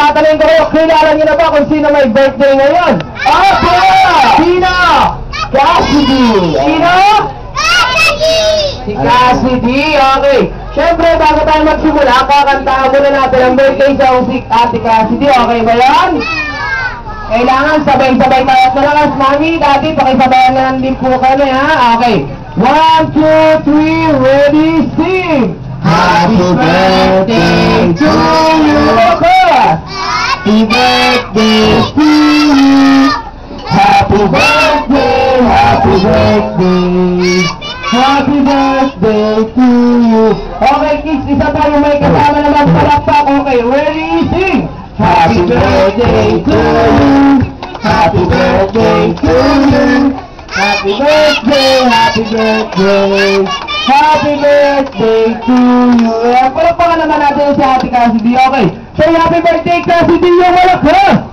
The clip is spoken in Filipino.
tatanungin ko kayo, kilala niyo na ba kung sino may birthday ngayon? Opo! Sino? Cassidy! Sino? Si Cassidy, okay. Siyempre, bago tayo magsimula, kakantahan muna natin ang birthday sa si Ate Cassidy. Okay ba yan? Kailangan sabay-sabay tayo at malakas. Mami, Daddy, pakisabayan na lang din po kami, ha? Okay. 1, 2, 3, ready, sing! Happy birthday to you! Happy birthday to you! Happy birthday, happy birthday! Happy birthday to you! Okay, kids, isa pa yung may kasama naman palakpak. Okay, ready, sing! Happy birthday to you! Happy birthday to you! Happy birthday, happy birthday! Happy birthday to you! Palakpakan naman natin si Ate Cassidy, okay? Say happy birthday, Cassidy, yung malakpak!